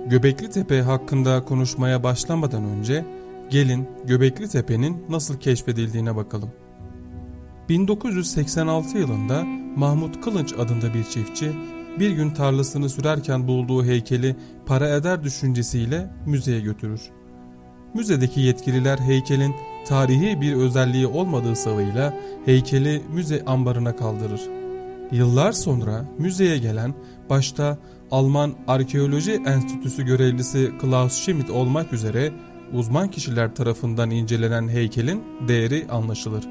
Göbekli Tepe hakkında konuşmaya başlamadan önce gelin Göbekli Tepe'nin nasıl keşfedildiğine bakalım. 1986 yılında Mahmut Kılınç adında bir çiftçi bir gün tarlasını sürerken bulduğu heykeli para eder düşüncesiyle müzeye götürür. Müzedeki yetkililer heykelin tarihi bir özelliği olmadığı savıyla heykeli müze ambarına kaldırır. Yıllar sonra müzeye gelen başta Alman Arkeoloji Enstitüsü görevlisi Klaus Schmidt olmak üzere uzman kişiler tarafından incelenen heykelin değeri anlaşılır.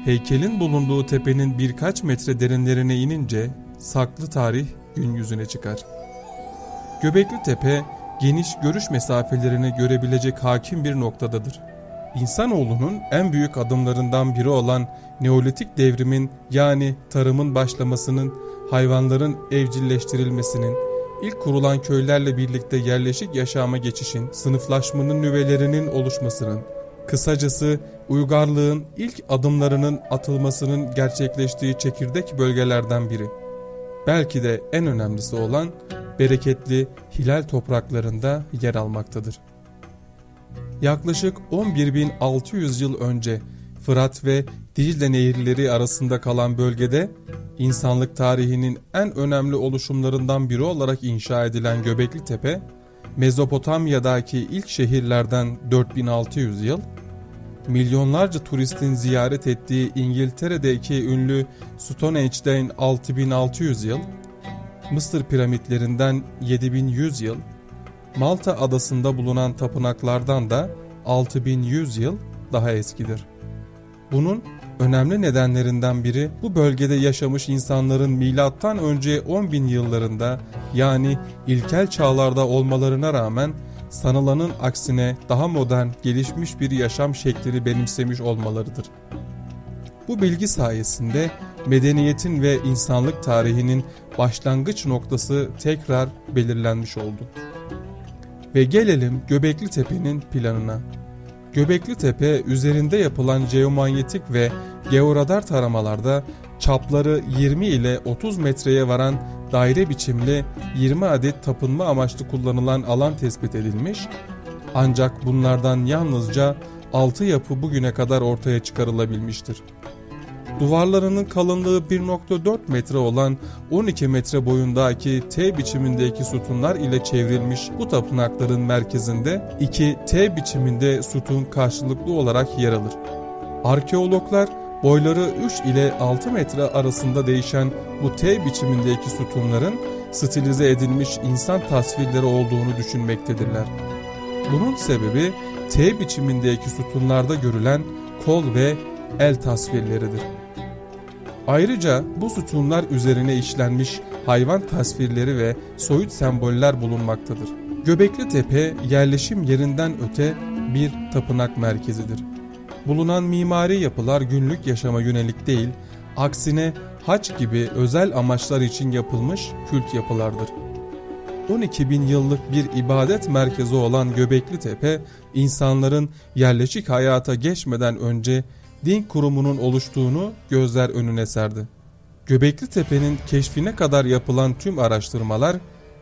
Heykelin bulunduğu tepenin birkaç metre derinlerine inince saklı tarih gün yüzüne çıkar. Göbekli Tepe geniş görüş mesafelerini görebilecek hakim bir noktadadır. İnsanoğlunun en büyük adımlarından biri olan Neolitik devrimin yani tarımın başlamasının, hayvanların evcilleştirilmesinin, ilk kurulan köylerle birlikte yerleşik yaşama geçişin, sınıflaşmanın nüvelerinin oluşmasının, kısacası uygarlığın ilk adımlarının atılmasının gerçekleştiği çekirdek bölgelerden biri. Belki de en önemlisi olan bereketli Hilal topraklarında yer almaktadır. Yaklaşık 11.600 yıl önce Fırat ve Dicle nehirleri arasında kalan bölgede insanlık tarihinin en önemli oluşumlarından biri olarak inşa edilen Göbekli Tepe, Mezopotamya'daki ilk şehirlerden 4600 yıl, milyonlarca turistin ziyaret ettiği İngiltere'deki ünlü Stonehenge'den 6600 yıl, Mısır piramitlerinden 7100 yıl, Malta adasında bulunan tapınaklardan da 6100 yıl daha eskidir. Bunun önemli nedenlerinden biri bu bölgede yaşamış insanların milattan önce 10.000 yıllarında yani ilkel çağlarda olmalarına rağmen sanılanın aksine daha modern, gelişmiş bir yaşam şeklini benimsemiş olmalarıdır. Bu bilgi sayesinde medeniyetin ve insanlık tarihinin başlangıç noktası tekrar belirlenmiş oldu. Ve gelelim Göbekli Tepe'nin planına. Göbekli Tepe üzerinde yapılan jeomanyetik ve georadar taramalarda çapları 20 ile 30 metreye varan daire biçimli 20 adet tapınma amaçlı kullanılan alan tespit edilmiş, ancak bunlardan yalnızca 6 yapı bugüne kadar ortaya çıkarılabilmiştir. Duvarlarının kalınlığı 1.4 metre olan 12 metre boyundaki T biçimindeki sütunlar ile çevrilmiş bu tapınakların merkezinde 2 T biçiminde sütun karşılıklı olarak yer alır. Arkeologlar boyları 3 ile 6 metre arasında değişen bu T biçimindeki sütunların stilize edilmiş insan tasvirleri olduğunu düşünmektedirler. Bunun sebebi T biçimindeki sütunlarda görülen kol ve el tasvirleridir. Ayrıca bu sütunlar üzerine işlenmiş hayvan tasvirleri ve soyut semboller bulunmaktadır. Göbekli Tepe yerleşim yerinden öte bir tapınak merkezidir. Bulunan mimari yapılar günlük yaşama yönelik değil, aksine hac gibi özel amaçlar için yapılmış kült yapılardır. 12.000 yıllık bir ibadet merkezi olan Göbekli Tepe, insanların yerleşik hayata geçmeden önce din kurumunun oluştuğunu gözler önüne serdi. Göbekli Tepe'nin keşfine kadar yapılan tüm araştırmalar,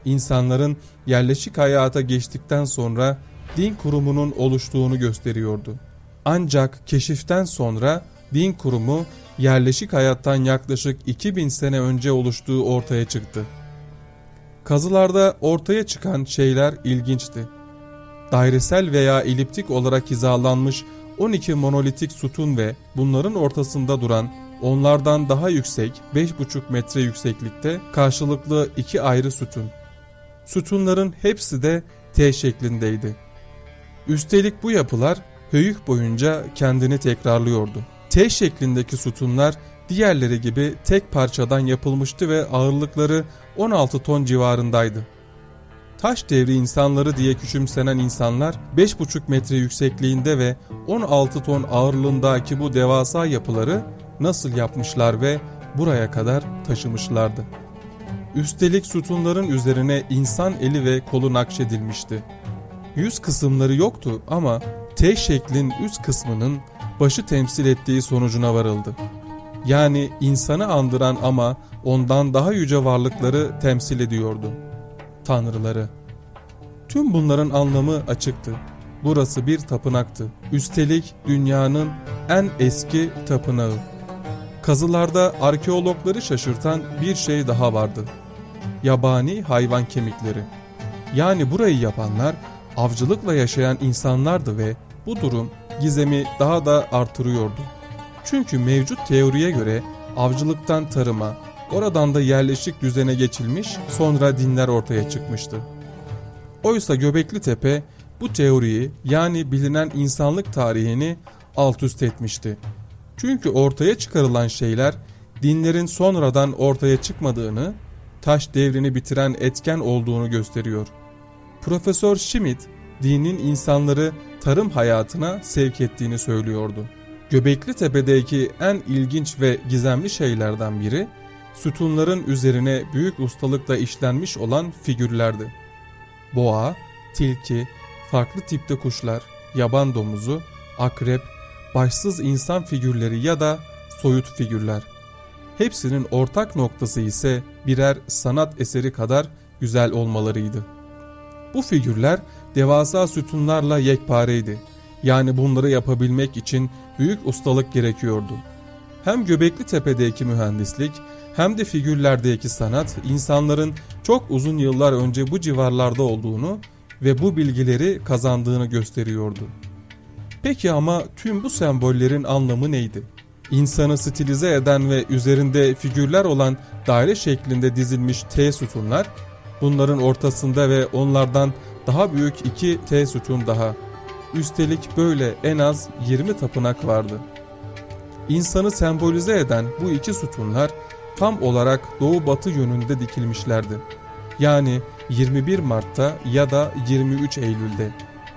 insanların yerleşik hayata geçtikten sonra din kurumunun oluştuğunu gösteriyordu. Ancak keşiften sonra din kurumu yerleşik hayattan yaklaşık 2000 sene önce oluştuğu ortaya çıktı. Kazılarda ortaya çıkan şeyler ilginçti. Dairesel veya eliptik olarak hizalanmış 12 monolitik sütun ve bunların ortasında duran onlardan daha yüksek 5,5 metre yükseklikte karşılıklı 2 ayrı sütun. Sütunların hepsi de T şeklindeydi. Üstelik bu yapılar höyük boyunca kendini tekrarlıyordu. T şeklindeki sütunlar diğerleri gibi tek parçadan yapılmıştı ve ağırlıkları 16 ton civarındaydı. Taş devri insanları diye küçümsenen insanlar 5,5 metre yüksekliğinde ve 16 ton ağırlığındaki bu devasa yapıları nasıl yapmışlar ve buraya kadar taşımışlardı. Üstelik sütunların üzerine insan eli ve kolu nakşedilmişti. Yüz kısımları yoktu ama T şeklin üst kısmının başı temsil ettiği sonucuna varıldı. Yani insanı andıran ama ondan daha yüce varlıkları temsil ediyordu. Tanrıları. Tüm bunların anlamı açıktı. Burası bir tapınaktı. Üstelik dünyanın en eski tapınağı. Kazılarda arkeologları şaşırtan bir şey daha vardı. Yabani hayvan kemikleri. Yani burayı yapanlar avcılıkla yaşayan insanlardı ve bu durum gizemi daha da artırıyordu. Çünkü mevcut teoriye göre avcılıktan tarıma, oradan da yerleşik düzene geçilmiş, sonra dinler ortaya çıkmıştı. Oysa Göbeklitepe bu teoriyi, yani bilinen insanlık tarihini alt üst etmişti. Çünkü ortaya çıkarılan şeyler dinlerin sonradan ortaya çıkmadığını, taş devrini bitiren etken olduğunu gösteriyor. Profesör Schmidt, dinin insanları tarım hayatına sevk ettiğini söylüyordu. Göbeklitepe'deki en ilginç ve gizemli şeylerden biri, sütunların üzerine büyük ustalıkla işlenmiş olan figürlerdi. Boğa, tilki, farklı tipte kuşlar, yaban domuzu, akrep, başsız insan figürleri ya da soyut figürler. Hepsinin ortak noktası ise birer sanat eseri kadar güzel olmalarıydı. Bu figürler devasa sütunlarla yekpareydi. Yani bunları yapabilmek için büyük ustalık gerekiyordu. Hem Göbeklitepe'deki mühendislik hem de figürlerdeki sanat insanların çok uzun yıllar önce bu civarlarda olduğunu ve bu bilgileri kazandığını gösteriyordu. Peki ama tüm bu sembollerin anlamı neydi? İnsanı stilize eden ve üzerinde figürler olan daire şeklinde dizilmiş T sütunlar, bunların ortasında ve onlardan daha büyük 2 T sütun daha. Üstelik böyle en az 20 tapınak vardı. İnsanı sembolize eden bu 2 sütunlar tam olarak doğu-batı yönünde dikilmişlerdi. Yani 21 Mart'ta ya da 23 Eylül'de,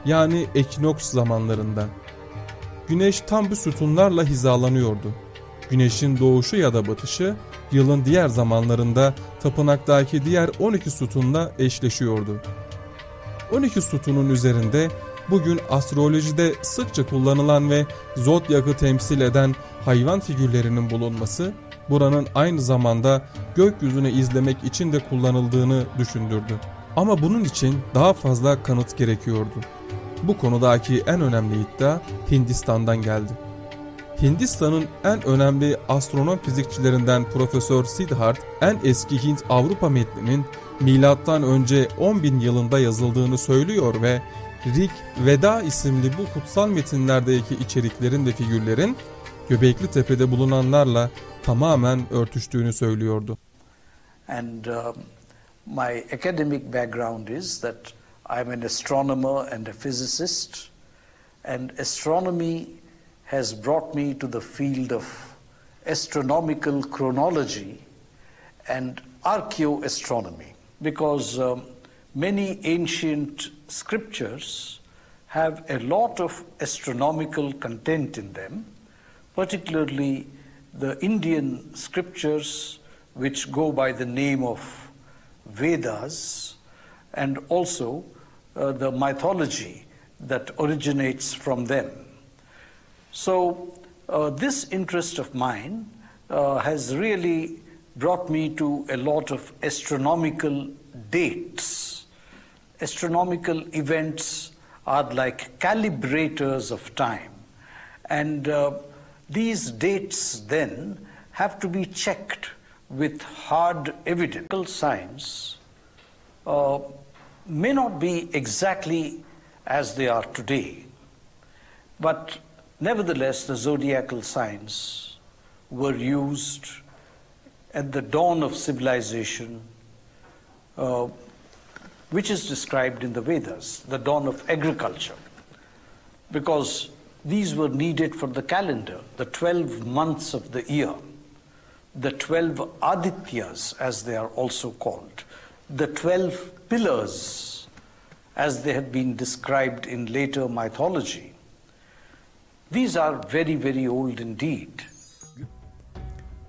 yani ekinoks zamanlarında. Güneş tam bu sütunlarla hizalanıyordu. Güneşin doğuşu ya da batışı yılın diğer zamanlarında tapınaktaki diğer 12 sütunla eşleşiyordu. 12 sütunun üzerinde bugün astrolojide sıkça kullanılan ve zodyakı temsil eden hayvan figürlerinin bulunması, buranın aynı zamanda gökyüzünü izlemek için de kullanıldığını düşündürdü. Ama bunun için daha fazla kanıt gerekiyordu. Bu konudaki en önemli iddia Hindistan'dan geldi. Hindistan'ın en önemli astronom fizikçilerinden Profesör Siddharth, en eski Hint-Avrupa metninin milattan önce 10.000 yılında yazıldığını söylüyor ve Rig Veda isimli bu kutsal metinlerdeki içeriklerin ve figürlerin Göbeklitepe'de bulunanlarla tamamen örtüştüğünü söylüyordu. And my academic background is that I'm an astronomer and a physicist, and astronomy has brought me to the field of astronomical chronology and archaeoastronomy, because many ancient scriptures have a lot of astronomical content in them, particularly the Indian scriptures which go by the name of Vedas, and also the mythology that originates from them. So this interest of mine has really brought me to a lot of astronomical dates. Astronomical events are like calibrators of time, and these dates then have to be checked with hard evidence. Science may not be exactly as they are today, but nevertheless the zodiacal signs were used at the dawn of civilization, which is described in the Vedas, the dawn of agriculture, because these were needed for the calendar, the 12 months of the year, the 12 Adityas as they are also called, the 12 pillars as they have been described in later mythology. These are very, very old indeed.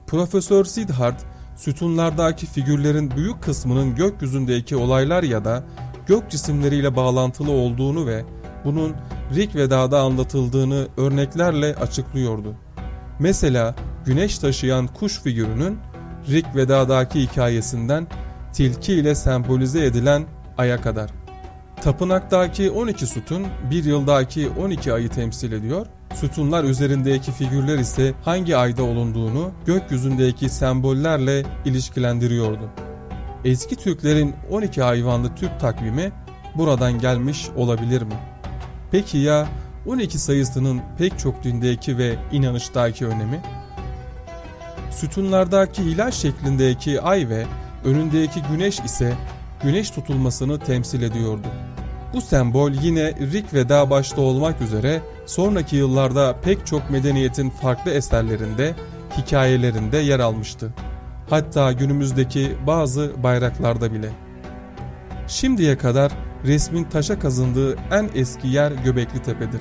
Profesör Siddharth, sütunlardaki figürlerin büyük kısmının gökyüzündeki olaylar ya da gök cisimleriyle bağlantılı olduğunu ve bunun Rig Veda'da anlatıldığını örneklerle açıklıyordu. Mesela güneş taşıyan kuş figürünün Rig Veda'daki hikayesinden tilki ile sembolize edilen aya kadar. Tapınaktaki 12 sütun bir yıldaki 12 ayı temsil ediyor. Sütunlar üzerindeki figürler ise hangi ayda olunduğunu gökyüzündeki sembollerle ilişkilendiriyordu. Eski Türklerin 12 hayvanlı Türk takvimi buradan gelmiş olabilir mi? Peki ya 12 sayısının pek çok dindeki ve inanıştaki önemi? Sütunlardaki hilal şeklindeki ay ve önündeki güneş ise güneş tutulmasını temsil ediyordu. Bu sembol yine Rig Veda başta olmak üzere sonraki yıllarda pek çok medeniyetin farklı eserlerinde, hikayelerinde yer almıştı. Hatta günümüzdeki bazı bayraklarda bile. Şimdiye kadar resmin taşa kazındığı en eski yer Göbekli Tepe'dir.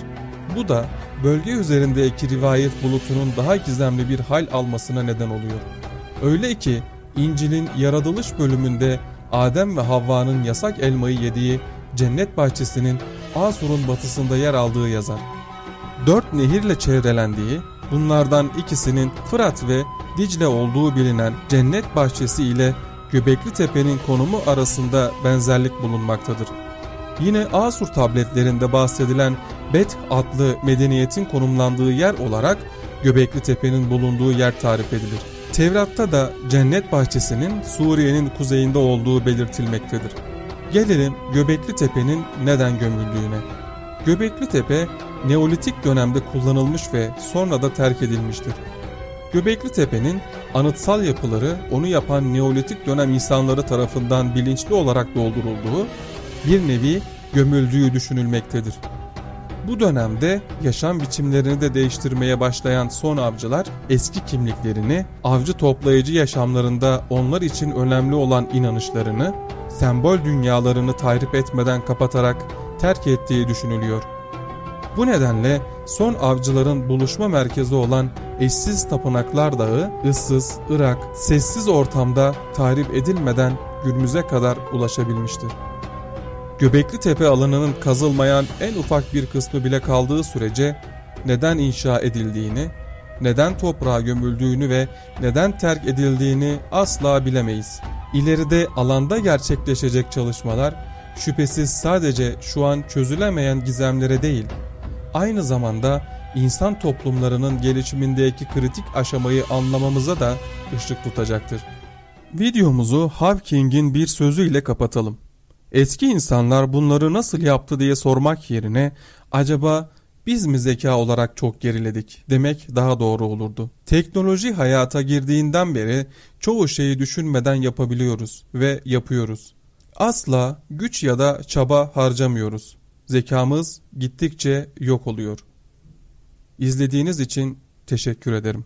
Bu da bölge üzerindeki rivayet bulutunun daha gizemli bir hal almasına neden oluyor. Öyle ki İncil'in yaratılış bölümünde Adem ve Havva'nın yasak elmayı yediği cennet bahçesinin Asur'un batısında yer aldığı yazar. 4 nehirle çevrelendiği, bunlardan ikisinin Fırat ve Dicle olduğu bilinen cennet bahçesi ile Göbekli Tepe'nin konumu arasında benzerlik bulunmaktadır. Yine Asur tabletlerinde bahsedilen Bet adlı medeniyetin konumlandığı yer olarak Göbekli Tepe'nin bulunduğu yer tarif edilir. Tevrat'ta da cennet bahçesinin Suriye'nin kuzeyinde olduğu belirtilmektedir. Gelelim Göbekli Tepe'nin neden gömüldüğüne. Göbekli Tepe Neolitik dönemde kullanılmış ve sonra da terk edilmiştir. Göbekli Tepe'nin anıtsal yapıları onu yapan Neolitik dönem insanları tarafından bilinçli olarak doldurulduğu, bir nevi gömüldüğü düşünülmektedir. Bu dönemde yaşam biçimlerini de değiştirmeye başlayan son avcılar eski kimliklerini, avcı toplayıcı yaşamlarında onlar için önemli olan inanışlarını, sembol dünyalarını tahrip etmeden kapatarak terk ettiği düşünülüyor. Bu nedenle son avcıların buluşma merkezi olan eşsiz tapınaklar dağı, ıssız, ırak, sessiz ortamda tahrip edilmeden günümüze kadar ulaşabilmiştir. Göbekli Tepe alanının kazılmayan en ufak bir kısmı bile kaldığı sürece neden inşa edildiğini, neden toprağa gömüldüğünü ve neden terk edildiğini asla bilemeyiz. İleride alanda gerçekleşecek çalışmalar şüphesiz sadece şu an çözülemeyen gizemlere değil, aynı zamanda insan toplumlarının gelişimindeki kritik aşamayı anlamamıza da ışık tutacaktır. Videomuzu Hawking'in bir sözüyle kapatalım. Eski insanlar bunları nasıl yaptı diye sormak yerine acaba biz mi zeka olarak çok geriledik demek daha doğru olurdu. Teknoloji hayata girdiğinden beri çoğu şeyi düşünmeden yapabiliyoruz ve yapıyoruz. Asla güç ya da çaba harcamıyoruz. Zekamız gittikçe yok oluyor. İzlediğiniz için teşekkür ederim.